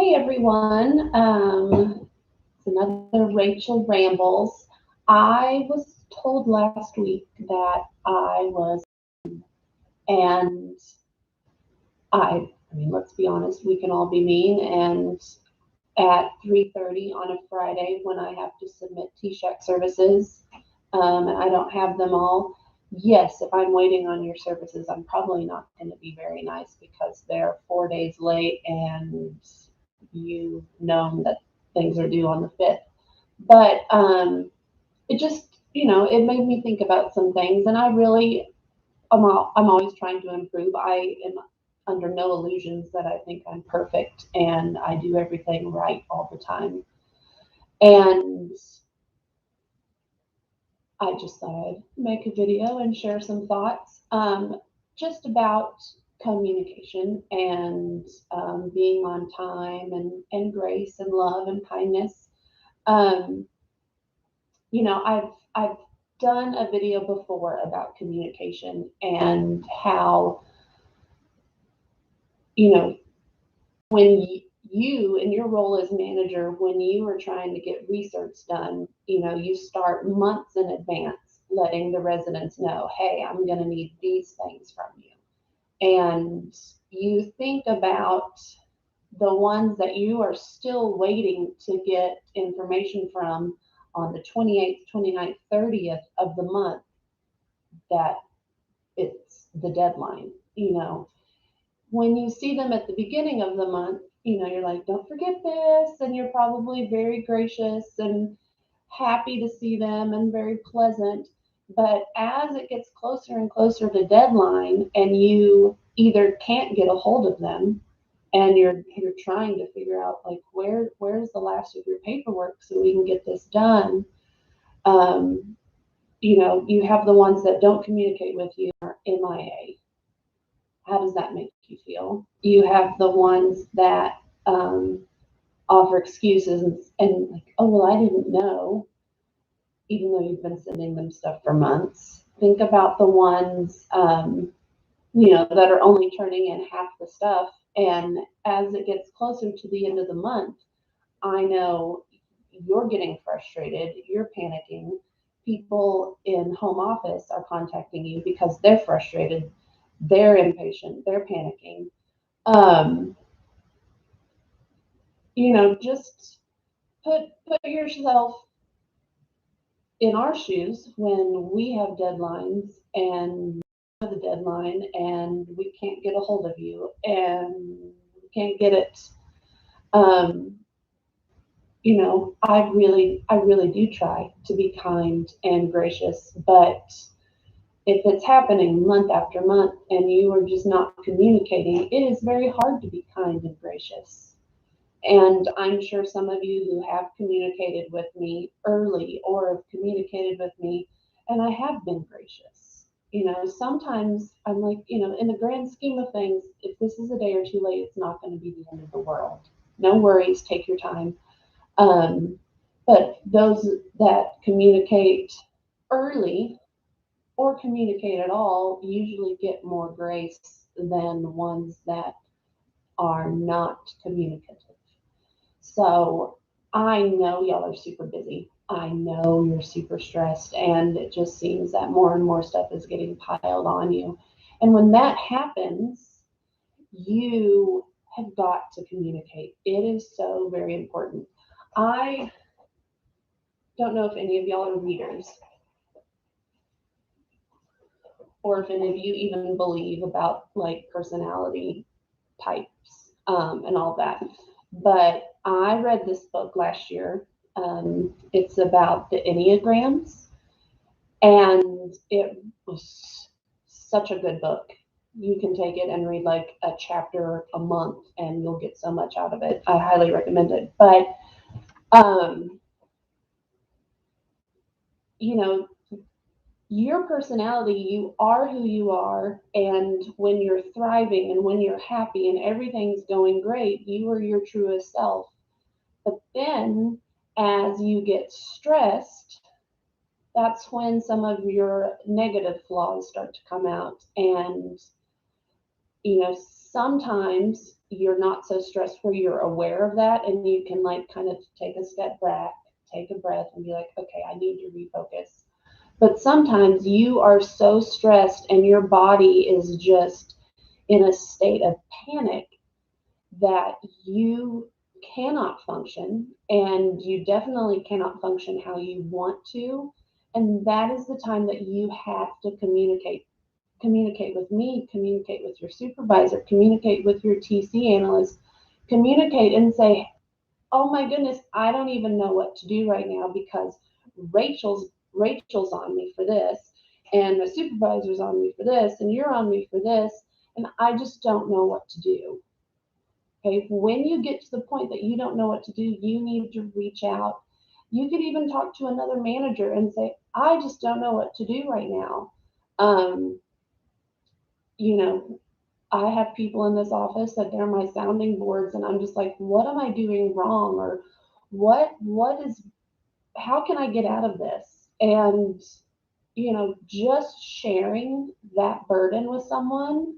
Hey everyone, it's another Rachel Rambles. I was told last week that I was, and I mean, let's be honest, we can all be mean. And at 3:30 on a Friday, when I have to submit T-Shack services, and I don't have them all. Yes, if I'm waiting on your services, I'm probably not going to be very nice because they're 4 days late and you've known that things are due on the 5th. But it just, it made me think about some things, and I'm always trying to improve. I am under no illusions that I think I'm perfect and I do everything right all the time. And I just thought I'd make a video and share some thoughts just about communication and being on time and grace and love and kindness. Um, I've done a video before about communication and how, you know, when you in your role as manager, when you are trying to get research done, you start months in advance letting the residents know, hey, I'm going to need these things from you. And you think about the ones that you are still waiting to get information from on the 28th, 29th, 30th of the month, that it's the deadline. When you see them at the beginning of the month, you're like, don't forget this. And you're probably very gracious and happy to see them and very pleasant. But as it gets closer and closer to deadline and you either can't get a hold of them and you're trying to figure out like where's the last of your paperwork so we can get this done. You have the ones that don't communicate with you are MIA. How does that make you feel? You have the ones that offer excuses and like, oh, well, I didn't know, even though you've been sending them stuff for months. Think about the ones, that are only turning in half the stuff. And as it gets closer to the end of the month, I know you're getting frustrated, you're panicking. People in home office are contacting you because they're frustrated, they're impatient, they're panicking. Um, just put yourself in our shoes when we have deadlines and the deadline and we can't get a hold of you and we can't get it. Um, I really do try to be kind and gracious, but if it's happening month after month and you are just not communicating, it is very hard to be kind and gracious. And I'm sure some of you who have communicated with me early or have communicated with me, and I have been gracious. Sometimes I'm like, in the grand scheme of things, if this is a day or two late, it's not going to be the end of the world. No worries, take your time. Um, but those that communicate early or communicate at all usually get more grace than ones that are not communicative. So I know y'all are super busy. I know you're super stressed, and it just seems that more and more stuff is getting piled on you. And when that happens, you have got to communicate. It is so very important. I don't know if any of y'all are readers or if any of you even believe about like personality types and all that. But I read this book last year. It's about the Enneagrams, and it was such a good book. You can take it and read like a chapter a month, and you'll get so much out of it. I highly recommend it. But um, you know, your personality, you are who you are, and when you're thriving and when you're happy and everything's going great, you are your truest self. But then as you get stressed, that's when some of your negative flaws start to come out. And sometimes you're not so stressed where you're aware of that and you can like kind of take a step back, take a breath and be like, okay, I need to refocus. But sometimes you are so stressed and your body is just in a state of panic that you cannot function, and you definitely cannot function how you want to. And that is the time that you have to communicate with me, communicate with your supervisor, communicate with your TC analyst, communicate and say, oh my goodness, I don't even know what to do right now because Rachel's on me for this, and the supervisor's on me for this, and you're on me for this, and I just don't know what to do. Okay, when you get to the point that you don't know what to do, you need to reach out. You could even talk to another manager and say, I just don't know what to do right now. Um, you know, I have people in this office that they're my sounding boards, and I'm just like, what am I doing wrong? Or what is, how can I get out of this? And, just sharing that burden with someone,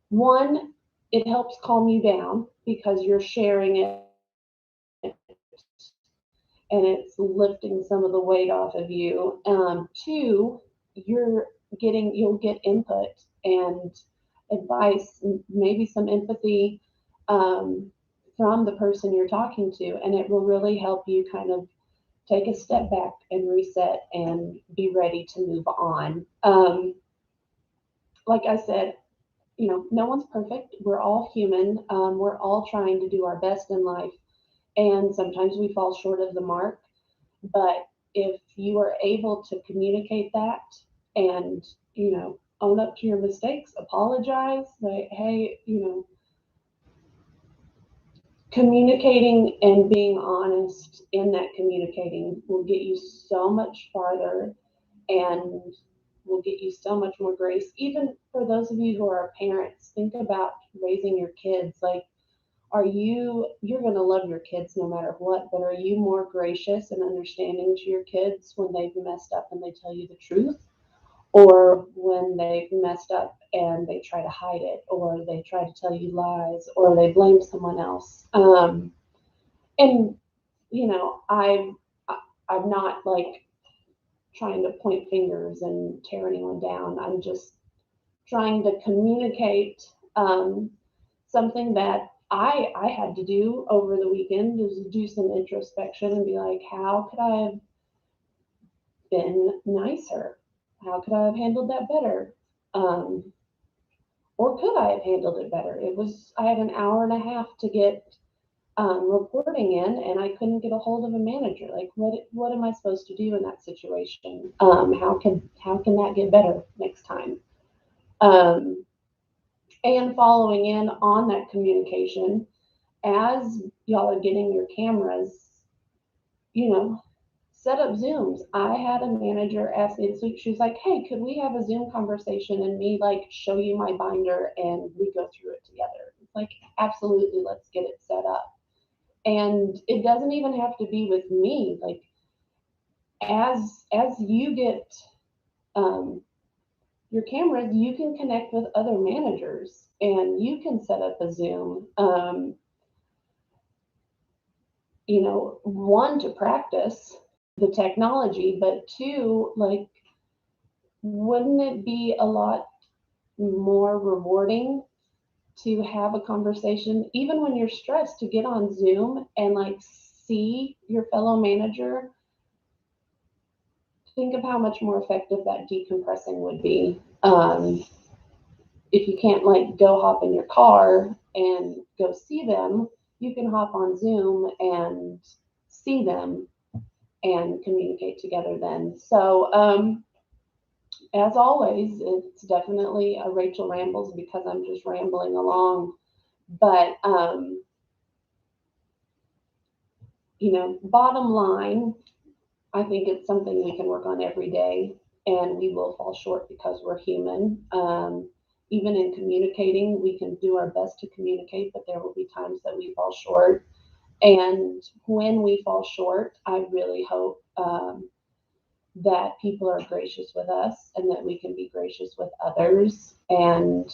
one, it helps calm you down because you're sharing it and it's lifting some of the weight off of you. Two, you'll get input and advice, maybe some empathy um, from the person you're talking to, and it will really help you kind of take a step back and reset and be ready to move on. Like I said, no one's perfect. We're all human. We're all trying to do our best in life, and sometimes we fall short of the mark. But if you are able to communicate that and, own up to your mistakes, apologize, say, hey, communicating and being honest in that communicating will get you so much farther and will get you so much more grace. Even for those of you who are parents, think about raising your kids. Like, you're going to love your kids no matter what, but are you more gracious and understanding to your kids when they've messed up and they tell you the truth, or when they've messed up and they try to hide it, or they try to tell you lies, or they blame someone else? And I'm not like trying to point fingers and tear anyone down. I'm just trying to communicate something that I had to do over the weekend, is do some introspection and be like, how could I have been nicer? How could I have handled that better? Um, or could I have handled it better? I had an hour and a half to get reporting in, and I couldn't get a hold of a manager. Like, what am I supposed to do in that situation? How can that get better next time? Um, and following in on that communication, as y'all are getting your cameras, you know, set up Zooms. I had a manager ask me this week, she was like, hey, could we have a Zoom conversation and me like show you my binder and we go through it together? It's like, absolutely, let's get it set up. And it doesn't even have to be with me. Like, as you get um, your cameras, you can connect with other managers and you can set up a Zoom. One, to practice the technology, but two, like, wouldn't it be a lot more rewarding to have a conversation, even when you're stressed, to get on Zoom and like see your fellow manager? Think of how much more effective that decompressing would be. If you can't like go hop in your car and go see them, you can hop on Zoom and see them and communicate together then. So, as always, it's definitely a Rachel Rambles because I'm just rambling along. But, bottom line, I think it's something we can work on every day, and we will fall short because we're human. Even in communicating, we can do our best to communicate, but there will be times that we fall short. And when we fall short, I really hope that people are gracious with us and that we can be gracious with others. And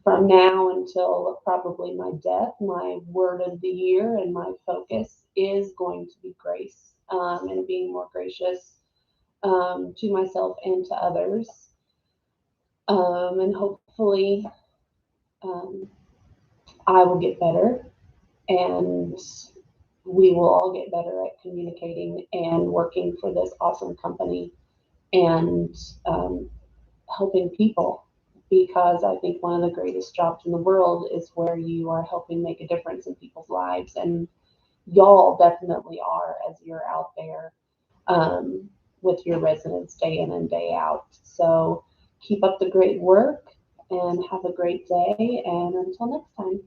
from now until probably my death, my word of the year and my focus is going to be grace, and being more gracious, to myself and to others. And hopefully, um, I will get better, and we will all get better at communicating and working for this awesome company, and helping people, because I think one of the greatest jobs in the world is where you are helping make a difference in people's lives. And y'all definitely are, as you're out there, um, with your residents day in and day out. So keep up the great work and have a great day. And until next time.